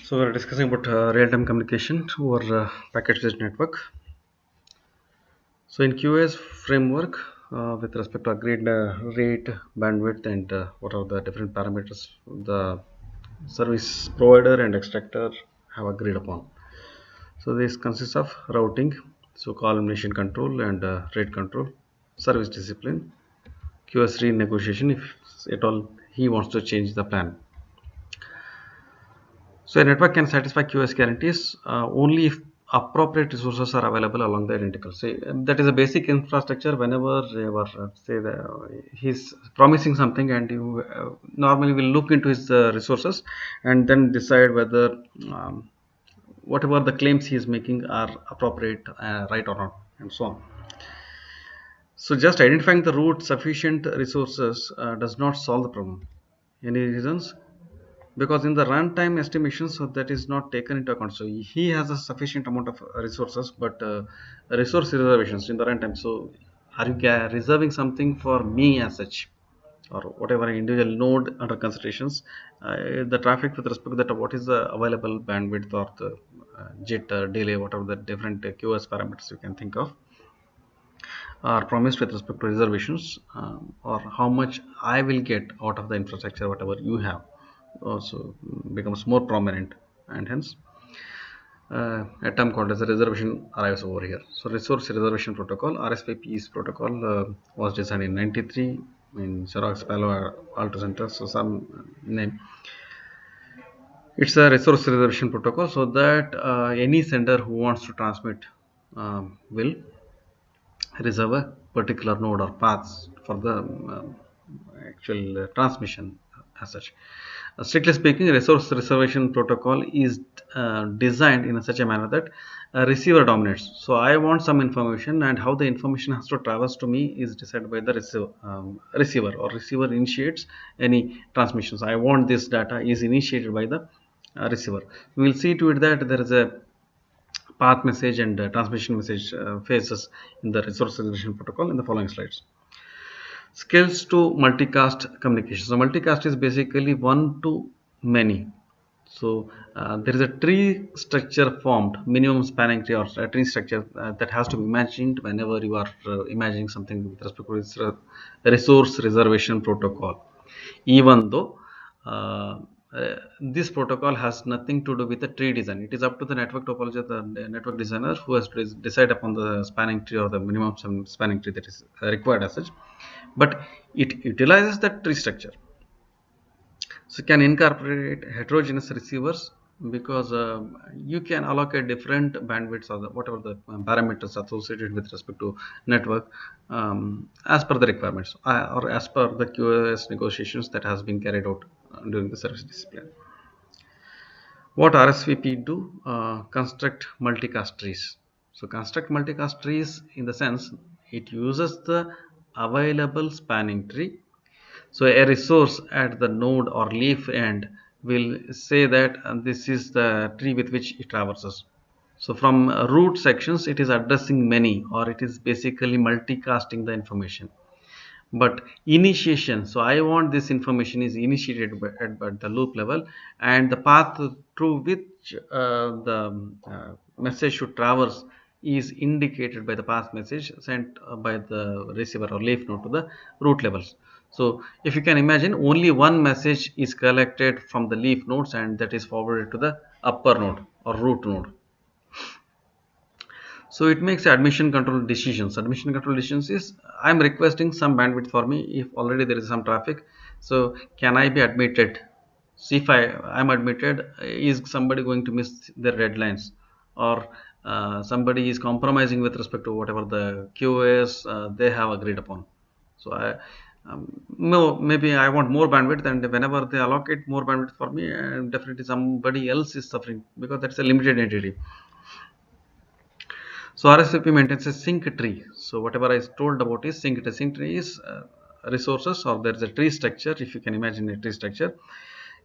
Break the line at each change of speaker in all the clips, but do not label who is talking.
So we're discussing about real-time communication over packet-based network. So in QoS framework, with respect to agreed rate, bandwidth, and what are the different parameters the service provider and extractor have agreed upon. So this consists of routing, so columnation control and rate control, service discipline, QoS renegotiation if at all he wants to change the plan. So a network can satisfy QoS guarantees only if appropriate resources are available along the identical. So that is a basic infrastructure. Whenever you are, say he's promising something, and you normally will look into his resources and then decide whether whatever the claims he is making are appropriate, right or not, and so on. So just identifying the root sufficient resources does not solve the problem. Any reasons? Because in the runtime estimation, so that is not taken into account. So he has a sufficient amount of resources, but resource reservations in the runtime. So are you reserving something for me as such, or whatever individual node under considerations? The traffic with respect to that, what is the available bandwidth or the jitter delay, whatever the different QoS parameters you can think of are promised with respect to reservations, or how much I will get out of the infrastructure whatever you have also becomes more prominent, and hence a term called as a reservation arrives over here. So resource reservation protocol, RSVP's protocol, was designed in 93 in Xerox Palo Alto Center, so some name. It's a resource reservation protocol, so that any sender who wants to transmit will reserve a particular node or paths for the actual transmission as such. Strictly speaking, resource reservation protocol is designed in such a manner that receiver dominates. So I want some information, and how the information has to traverse to me is decided by the receiver, or receiver initiates any transmissions. I want this data is initiated by the receiver. We will see to it that there is a path message and transmission message phases in the resource reservation protocol in the following slides. Skills to multicast communication. So multicast is basically one to many. So there is a tree structure formed, minimum spanning tree or a tree structure that has to be imagined whenever you are imagining something with respect to its resource reservation protocol. Even though this protocol has nothing to do with the tree design, it is up to the network topology, the network designer, who has to decide upon the spanning tree or the minimum spanning tree that is required as such. But it utilizes that tree structure. So can incorporate heterogeneous receivers, because you can allocate different bandwidths or whatever the parameters associated with respect to network as per the requirements or as per the QoS negotiations that has been carried out during the service discipline. What RSVP do? Construct multicast trees. So construct multicast trees in the sense it uses the available spanning tree. So a resource at the node or leaf end will say that this is the tree with which it traverses. So from root sections, it is addressing many, or it is basically multicasting the information. But initiation, so I want this information is initiated at the loop level, and the path through which the message should traverse is indicated by the path message sent by the receiver or leaf node to the root levels. So if you can imagine, only one message is collected from the leaf nodes, and that is forwarded to the upper node or root node. So it makes admission control decisions. Admission control decisions is, I'm requesting some bandwidth for me if already there is some traffic. So can I be admitted? See if I'm admitted, is somebody going to miss their deadlines, or somebody is compromising with respect to whatever the QoS they have agreed upon. So no, maybe I want more bandwidth, and whenever they allocate more bandwidth for me, definitely somebody else is suffering, because that's a limited entity. So RSVP maintains a sync tree. So whatever I told about is sync tree. Sync tree is resources, or there is a tree structure. If you can imagine a tree structure,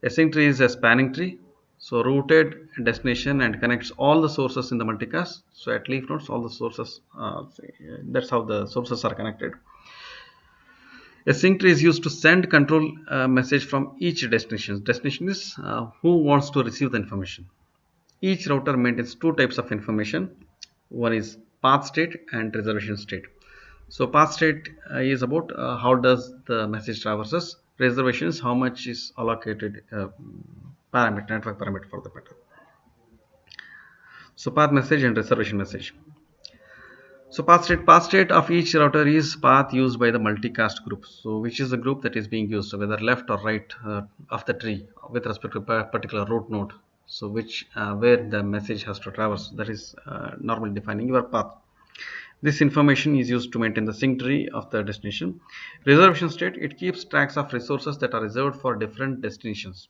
a sync tree is a spanning tree. So routed destination and connects all the sources in the multicast. So at leaf nodes, all the sources, that's how the sources are connected. A sync tree is used to send control message from each destination. Destination is who wants to receive the information. Each router maintains two types of information. One is path state and reservation state. So path state is about how does the message traverses. Reservation is how much is allocated parameter, network parameter for the matter. So path message and reservation message. So path state of each router is path used by the multicast group. So which is the group that is being used, so whether left or right of the tree with respect to a particular root node. So which where the message has to traverse, that is normally defining your path. This information is used to maintain the sync tree of the destination. Reservation state, it keeps tracks of resources that are reserved for different destinations.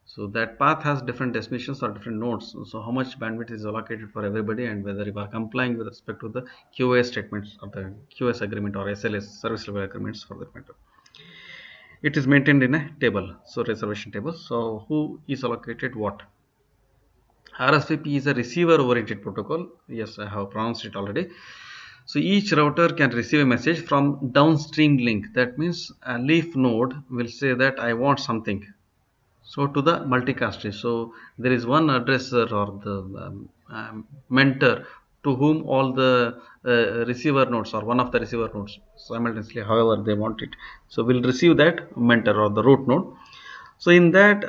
So that path has different destinations or different nodes. So how much bandwidth is allocated for everybody, and whether you are complying with respect to the QoS statements of the QoS agreement or SLS, service level agreements for that matter. It is maintained in a table, so reservation table. So who is allocated what? RSVP is a receiver oriented protocol. Yes, I have pronounced it already. So each router can receive a message from downstream link. That means a leaf node will say that I want something. So to the multicast tree. So there is one addresser or the mentor to whom all the receiver nodes or one of the receiver nodes simultaneously, however they want it, so will receive that mentor or the root node. So in that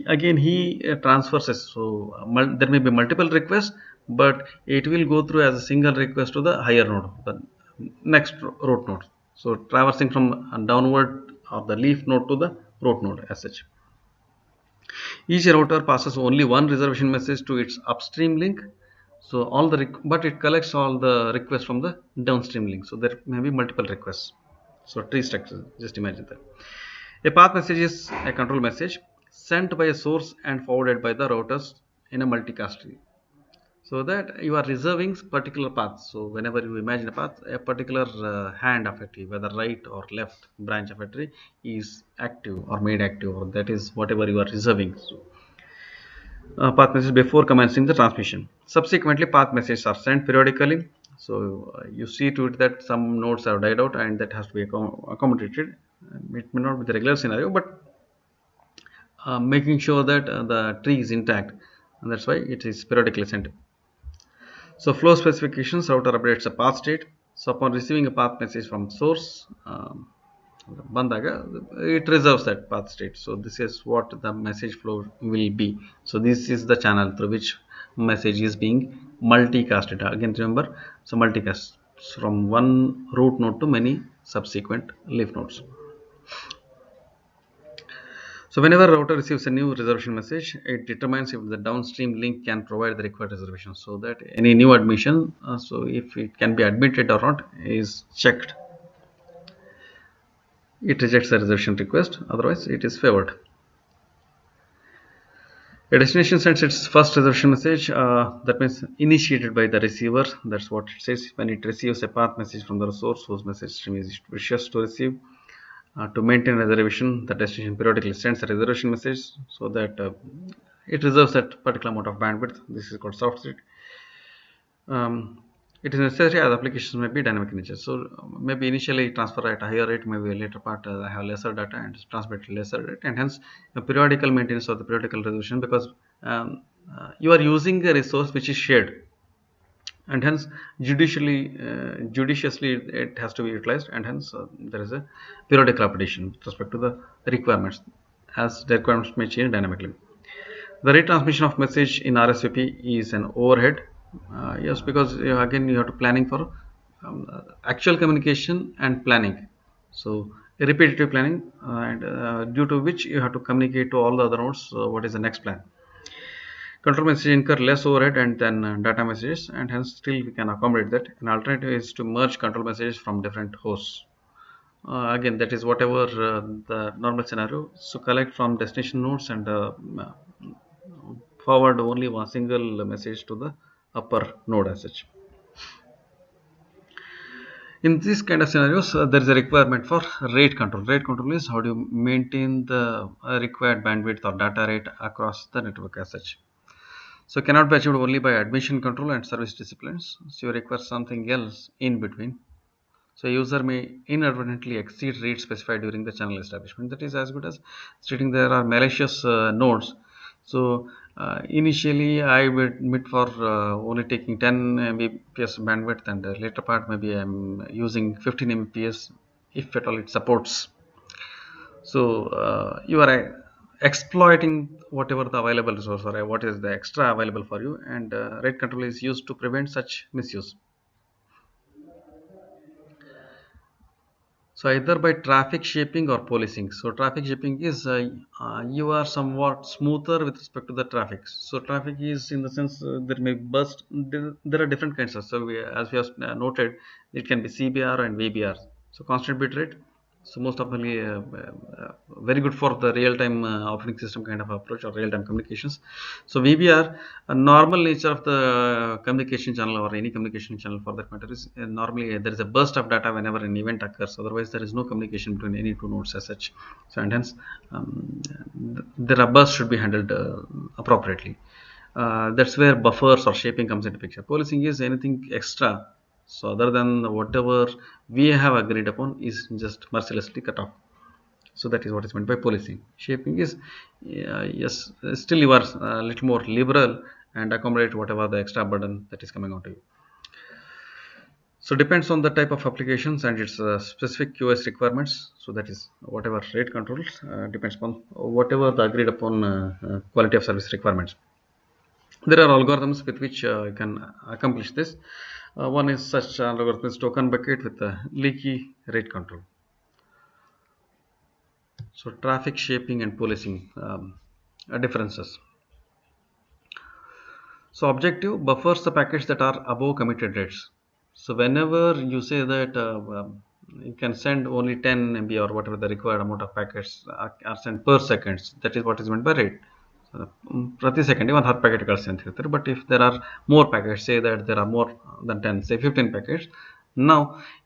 again he transfers it. So there may be multiple requests, but it will go through as a single request to the higher node, the next root node. So traversing from downward or the leaf node to the root node as such. Each router passes only one reservation message to its upstream link. So all the but it collects all the requests from the downstream link. So there may be multiple requests. So tree structure, just imagine that. A path message is a control message sent by a source and forwarded by the routers in a multicast tree. So that you are reserving particular paths. So whenever you imagine a path, a particular hand of a tree, whether right or left branch of a tree, is active or made active, or that is whatever you are reserving. So path message before commencing the transmission. Subsequently, path messages are sent periodically. So you see to it that some nodes have died out, and that has to be accommodated. It may not be the regular scenario, but making sure that the tree is intact, and that's why it is periodically sent. So flow specifications, router updates a path state. So upon receiving a path message from source, it reserves that path state. So this is what the message flow will be. So this is the channel through which message is being multicasted. Again, remember, so multicast from one root node to many subsequent leaf nodes. So whenever router receives a new reservation message, it determines if the downstream link can provide the required reservation. So that any new admission, so if it can be admitted or not, is checked. It rejects the reservation request, otherwise it is favored. A destination sends its first reservation message, that means initiated by the receiver. That's what it says. When it receives a path message from the source whose message stream is wishes to receive. To maintain reservation, the destination periodically sends a reservation message so that it reserves that particular amount of bandwidth. This is called soft state. It is necessary as applications may be dynamic in nature. So maybe initially transfer at a higher rate, maybe a later part I have lesser data and transmit lesser rate, and hence a periodical maintenance or the periodical resolution, because you are using a resource which is shared, and hence judiciously it has to be utilized, and hence there is a periodical updation with respect to the requirements, as the requirements may change dynamically. The retransmission of message in RSVP is an overhead. Yes, because again you have to planning for actual communication and planning. So repetitive planning, and due to which you have to communicate to all the other nodes what is the next plan. Control message incur less overhead and then data messages, and hence still we can accommodate that. An alternative is to merge control messages from different hosts. Again, that is whatever the normal scenario. So collect from destination nodes and forward only one single message to the upper node as such. In this kind of scenarios, there is a requirement for rate control. Rate control is how do you maintain the required bandwidth or data rate across the network as such. So cannot be achieved only by admission control and service disciplines. So you require something else in between. So a user may inadvertently exceed rates specified during the channel establishment. That is as good as stating there are malicious nodes. So initially I would admit for only taking 10 Mbps bandwidth, and the later part maybe I'm using 15 Mbps if at all it supports. So you are exploiting whatever the available resource or what is the extra available for you, and rate control is used to prevent such misuse. So either by traffic shaping or policing. So traffic shaping is you are somewhat smoother with respect to the traffic. So traffic is in the sense there may burst. There are different kinds of. So as we have noted, it can be CBR and VBR. So constant bit rate. So most oftenly very good for the real-time operating system kind of approach or real-time communications. So VBR, a normal nature of the communication channel or any communication channel for that matter is normally there is a burst of data whenever an event occurs. Otherwise, there is no communication between any two nodes as such. So and hence, the burst should be handled appropriately. That's where buffers or shaping comes into picture. Policing is anything extra. So other than whatever we have agreed upon is just mercilessly cut off. So that is what is meant by policing. Shaping is yes, still you are a little more liberal and accommodate whatever the extra burden that is coming onto you. So depends on the type of applications and its specific QoS requirements. So that is whatever rate controls depends upon whatever the agreed upon quality of service requirements. There are algorithms with which you can accomplish this. One is such algorithm is token bucket with leaky rate control. So traffic shaping and policing differences. So objective buffers the packets that are above committed rates. So whenever you say that you can send only 10 MB or whatever the required amount of packets are sent per second, that is what is meant by rate. ಪ್ರತಿ ಸೆಕೆಂಡಿಗೆ ಒಂದು 10 packet ಕಳಿಸಿ ಅಂತ ಹೇಳ್ತಾರೆ. But if there are more packets, say that there are more than 10, say 15 packets, now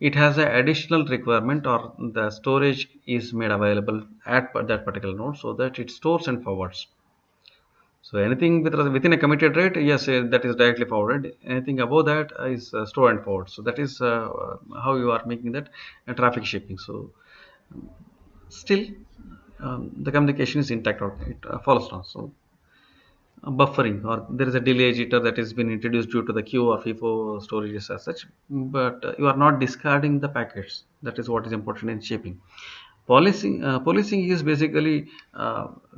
it has an additional requirement or the storage is made available at that particular node so that it stores and forwards. So anything within a committed rate, yes, that is directly forwarded. Anything above that is store and forward. So that is how you are making that traffic shaping. So still the communication is intact or it follows on. So buffering, or there is a delay jitter that has been introduced due to the queue or FIFO storages as such, but you are not discarding the packets. That is what is important in shaping. Policing is basically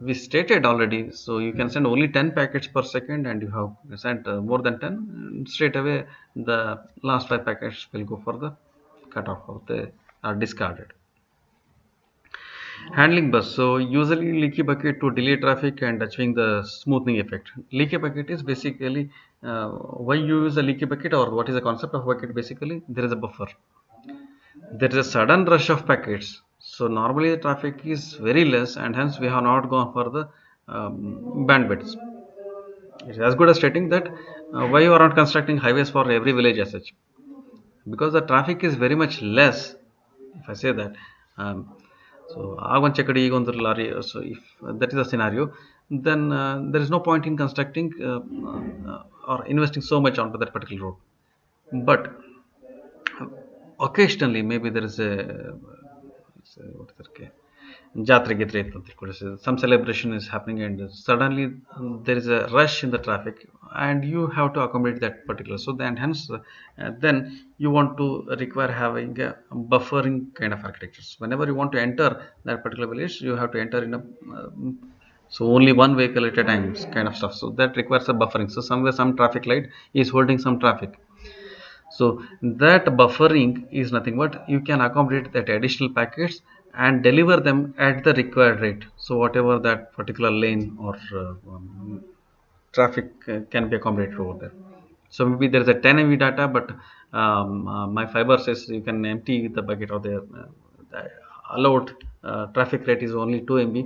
we stated already, so you can send only 10 packets per second and you have sent more than 10, straight away the last 5 packets will go for the cutoff of the are discarded. Handling bus. So usually leaky bucket to delay traffic and achieving the smoothing effect. Leaky bucket is basically why you use a leaky bucket, or what is the concept of bucket? Basically there is a buffer, there is a sudden rush of packets. So normally the traffic is very less and hence we have not gone for the bandwidths. It is as good as stating that why you are not constructing highways for every village as such, because the traffic is very much less. If I say that so ಆಗೊಂದು ಚಕಡಿ ಈಗೊಂದು lorry, so if that is a scenario, then there is no point in constructing or investing so much onto that particular road. But occasionally maybe there is a what is that, jatra gitre ಅಂತ ತಿಳ್ಕೊಳ್ಳಿ, some celebration is happening and suddenly there is a rush in the traffic and you have to accommodate that particular, so then hence then you want to require having a buffering kind of architectures. Whenever you want to enter that particular village, you have to enter in a so only one vehicle at a time kind of stuff, so that requires a buffering. So somewhere some traffic light is holding some traffic, so that buffering is nothing but you can accommodate that additional packets and deliver them at the required rate. So whatever that particular lane or traffic can be accommodated over there. So maybe there is a 10 MB data, but my fiber says you can empty the bucket, or the allowed traffic rate is only 2 MB.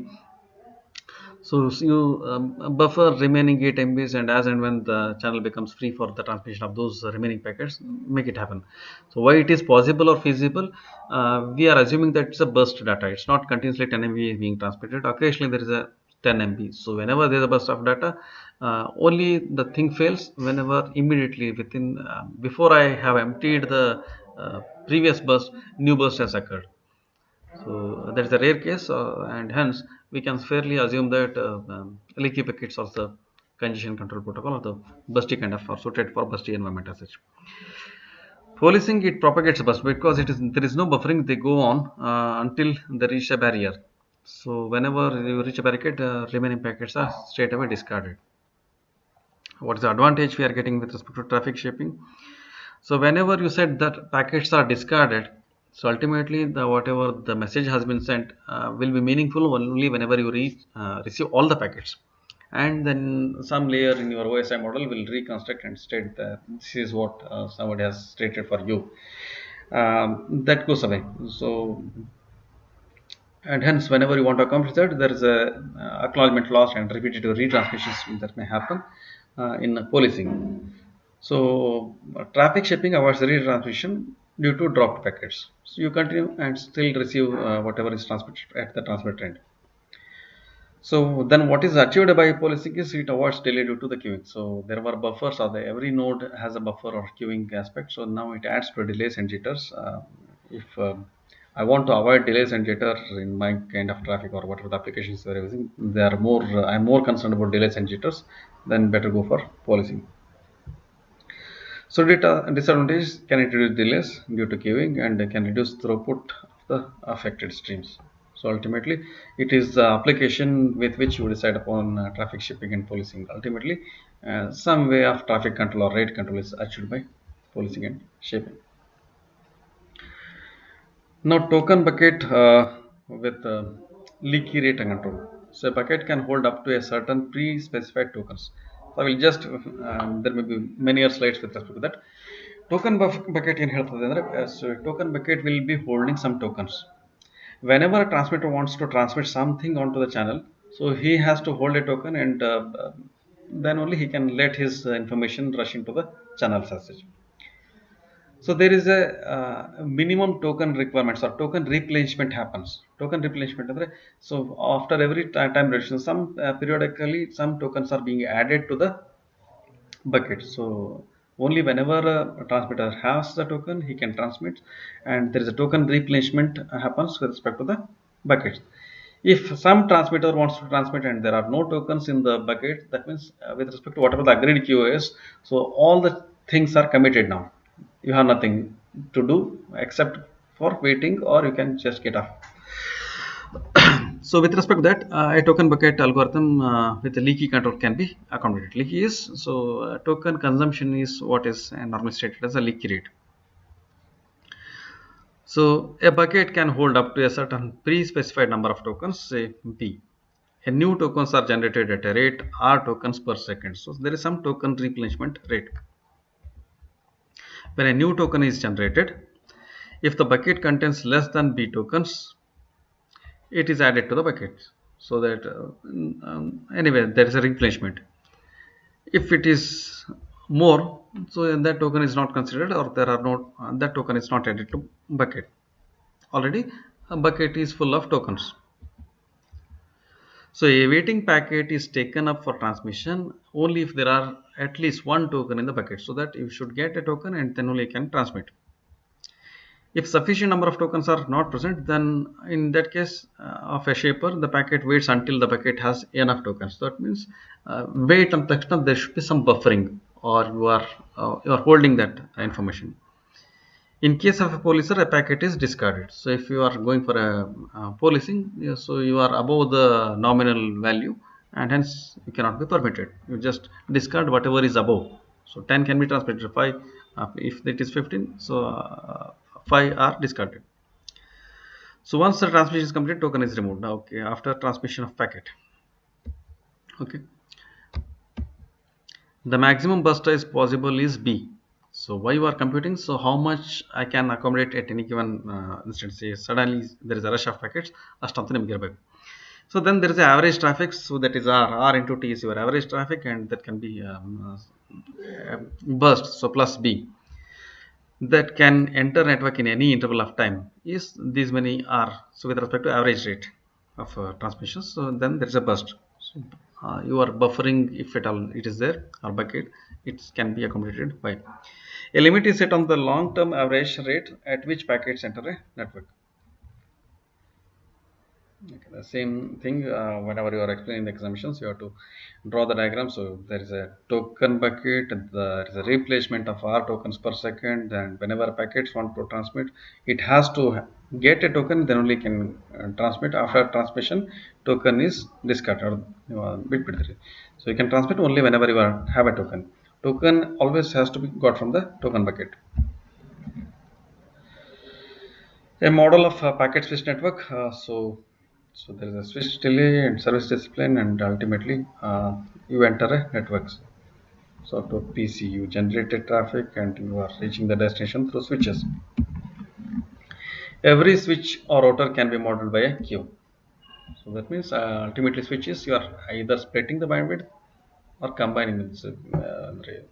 So you buffer remaining 8 MBs, and as and when the channel becomes free for the transmission of those remaining packets, make it happen. So why it is possible or feasible? We are assuming that it's a burst data. It's not continuously 10 MB being transmitted. Occasionally there is a 10 MB. So whenever there is a burst of data, only the thing fails whenever immediately within before I have emptied the previous burst, new burst has occurred. So that is a rare case, and hence we can fairly assume that leaky packets of the congestion control protocol or the bursty kind of are suited for bursty environment as such. Policing, it propagates burst because there is no buffering. They go on until they reach a barrier. So whenever you reach a barricade, remaining packets are straight away discarded. What is the advantage we are getting with respect to traffic shaping? So whenever you said that packets are discarded, so ultimately the whatever the message has been sent will be meaningful only whenever you receive all the packets, and then some layer in your OSI model will reconstruct and state that this is what somebody has stated for you. That goes away. So and hence whenever you want to accomplish that, there is a acknowledgement loss and repetitive retransmissions that may happen in policing. So traffic shaping avoids retransmission due to dropped packets. So you continue and still receive whatever is transmitted at the transmitter end. So then what is achieved by policing is it avoids delay due to the queuing. So there were buffers, or every node has a buffer or queuing aspect. So now it adds to delays and jitters. If I want to avoid delays and jitter in my kind of traffic or whatever the applications we are using, they are more. I'm more concerned about delays and jitters. Then better go for policing. So data disadvantages can introduce delays due to queuing and can reduce throughput of the affected streams. So ultimately, it is the application with which you decide upon traffic shaping and policing. Ultimately, some way of traffic control or rate control is achieved by policing and shaping. Now, token bucket with leaky rate control. So, a bucket can hold up to a certain pre-specified tokens. So, I will just there may be many other slides with respect to that. Token bucket in ಹೇಳ್ತದೆ so token bucket will be holding some tokens. Whenever a transmitter wants to transmit something onto the channel, so he has to hold a token, and then only he can let his information rush into the channels as such. So there is a minimum token requirements or token replenishment happens. Token replenishment andre, so after every time duration, some periodically some tokens are being added to the bucket. So only whenever a transmitter has the token, he can transmit, and there is a token replenishment happens with respect to the buckets. If some transmitter wants to transmit and there are no tokens in the bucket, that means with respect to whatever the agreed queue is, so all the things are committed now. You have nothing to do except for waiting, or you can just get off. So with respect to that, a token bucket algorithm with a leaky control can be accommodated. Leaky is, so token consumption is what is normally stated as a leaky rate. So a bucket can hold up to a certain pre-specified number of tokens, say B. A new tokens are generated at a rate R tokens per second. So there is some token replenishment rate. When a new token is generated, if the bucket contains less than B tokens, it is added to the bucket. So that anyway, there is a replenishment. If it is more, so that token is not considered, or there are no that token is not added to bucket. Already a bucket is full of tokens. So a waiting packet is taken up for transmission only if there are at least one token in the bucket, so that you should get a token and then only you can transmit. If sufficient number of tokens are not present, then in that case of a shaper, the packet waits until the bucket has enough tokens. So that means wait until there should be some buffering, or you are holding that information. In case of a policer, a packet is discarded. So if you are going for a policing, so you are above the nominal value, and hence you cannot be permitted. You just discard whatever is above. So 10 can be transmitted, 5 if it is 15, so 5 are discarded. So once the transmission is complete, token is removed. Now, okay, after transmission of packet, okay, the maximum bus size possible is B. So why you are computing? So how much I can accommodate at any given instance? Say suddenly there is a rush of packets. ಅಷ್ಟಂತ ನಿಮಗೆ ಇರಬೇಕು. So then there is a average traffic, so that is R into T is your average traffic, and that can be burst, so plus B, that can enter network in any interval of time is these many R. So with respect to average rate of transmission, so then there is a burst. So you are buffering, if at all it is there, or bucket, it can be accommodated by a limit is set on the long term average rate at which packets enter a network. Okay, the same thing, whenever you are explaining the examinations, you have to draw the diagram. So there is a token bucket, there is a replacement of R tokens per second, and whenever packets want to transmit, it has to get a token, then only can transmit. After transmission, token is discarded, bit. So you can transmit only whenever you have a token. Token always has to be got from the token bucket. A model of a packet switch network. So there is a switch delay and service discipline, and ultimately you enter a network. So to PC, you generated traffic and you are reaching the destination through switches. Every switch or router can be modeled by a queue. So that means ultimately switches, you are either splitting the bandwidth or combining it.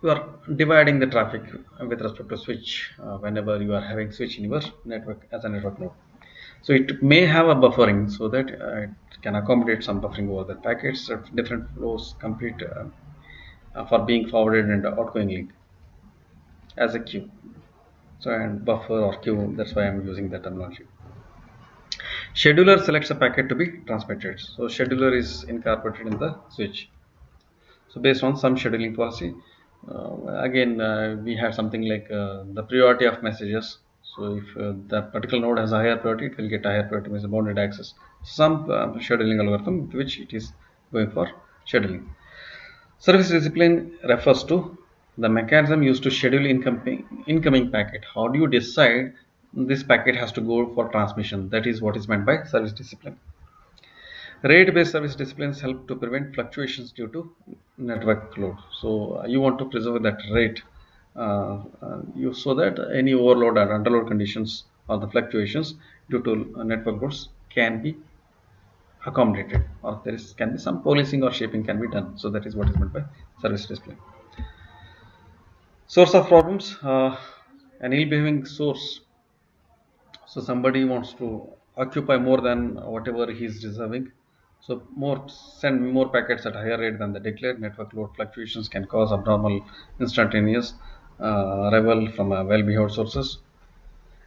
You are dividing the traffic with respect to switch whenever you are having switch in your network as a network node. So it may have a buffering, so that it can accommodate some buffering over the packets of different flows complete for being forwarded and outgoing link as a queue. So and buffer or queue, that's why I'm using that terminology. Scheduler selects a packet to be transmitted. So scheduler is incorporated in the switch. So based on some scheduling policy, again we had something like the priority of messages. So if that particular node has a higher priority, it will get a higher priority with bounded access. Some scheduling algorithm with which it is going for scheduling. Service discipline refers to the mechanism used to schedule incoming packet. How do you decide this packet has to go for transmission? That is what is meant by service discipline. Rate-based service disciplines help to prevent fluctuations due to network load. So you want to preserve that rate, so that any overload or underload conditions or the fluctuations due to network loads can be accommodated, or can be some policing or shaping can be done. So that is what is meant by service discipline. Source of problems: an ill-behaving source. So somebody wants to occupy more than whatever he is reserving, so send more packets at higher rate than the declared. Network load fluctuations can cause abnormal instantaneous arrival from well-behaved sources.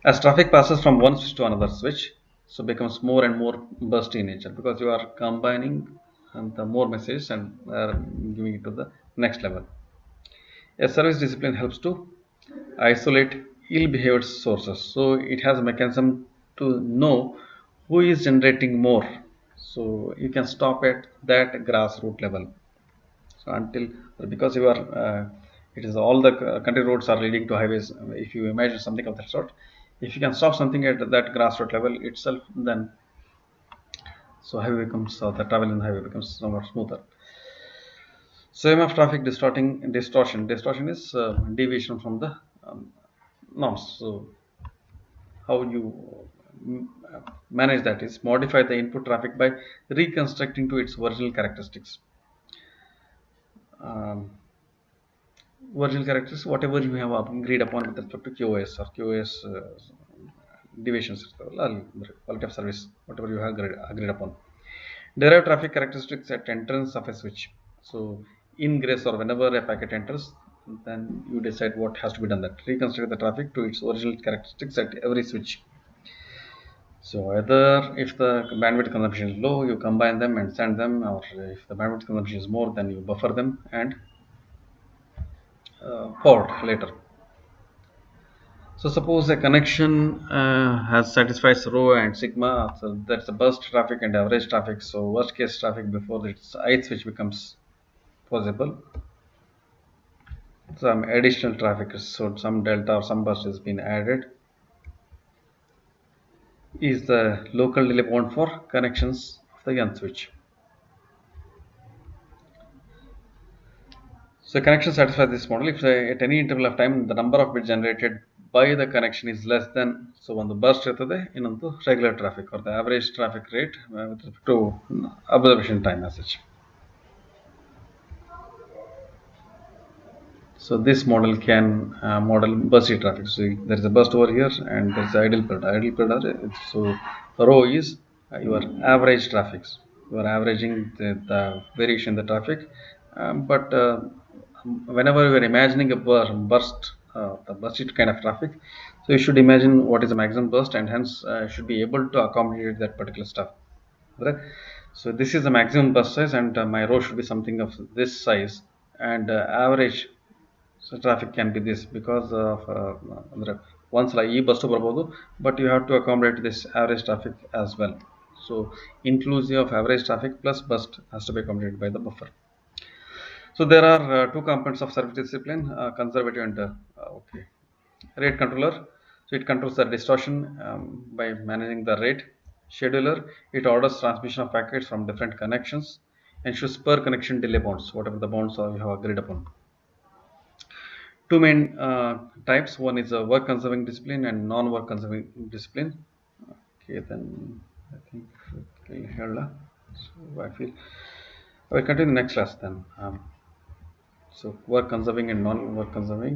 As traffic passes from one switch to another switch, so becomes more and more bursty in nature, because you are combining the more messages and giving it to the next level. A service discipline helps to isolate ill-behaved sources. So it has a mechanism to know who is generating more. So you can stop at that grassroots level. So until, because you are, it is all the country roads are leading to highways. If you imagine something of that sort, if you can stop something at that grassroots level itself, then so highway becomes the travel in the highway becomes somewhat smoother. Same of traffic distortion. Distortion is deviation from the norms. So how you manage that is modify the input traffic by reconstructing to its original characteristics. Um, Original characteristics, whatever you have agreed upon with respect to QoS or QoS deviations, quality of service, whatever you have agreed upon. Derive traffic characteristics at entrance of a switch. So ingress, or whenever a packet enters, then you decide what has to be done. That reconstruct the traffic to its original characteristics at every switch. So either if the bandwidth consumption is low, you combine them and send them, or if the bandwidth consumption is more, then you buffer them and forward later. So suppose a connection has satisfies rho and sigma, so that's the burst traffic and average traffic. So worst case traffic before its ith switch becomes possible. Some additional traffic, so some delta or some burst has been added, is the local delay bound for connections of the nth switch. So connection satisfies this model if at any interval of time the number of bits generated by the connection is less than, so ಒಂದು burst ಇರ್ತದೆ, ಇನ್ನೊಂದು regular traffic or the average traffic rate with respect to observation time as such. So this model can model bursty traffic. So there is a burst over here and there is idle period. Idle period, so rho is your average traffic. You are averaging the variation in the traffic, but whenever you are imagining a burst, the bursted kind of traffic, so you should imagine what is the maximum burst, and hence should be able to accommodate that particular stuff. Right? So this is the maximum burst size, and my rho should be something of this size, and average so traffic can be this because of ಒಂದ್ಸಲ ಈ bus ಬರ್ಬೋದು, but you have to accommodate this average traffic as well. So inclusive of average traffic plus burst has to be accommodated by the buffer. So there are two components of service discipline, conservative and okay, rate controller. So it controls the distortion by managing the rate. Scheduler, it orders transmission of packets from different connections, ensures per connection delay bounds, whatever the bounds are you have agreed upon. Two main types. One is a work conserving discipline and non-work conserving discipline. Okay, then I think so I feel I will continue the next class then. So work conserving and non-work conserving,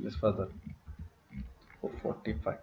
this further 45.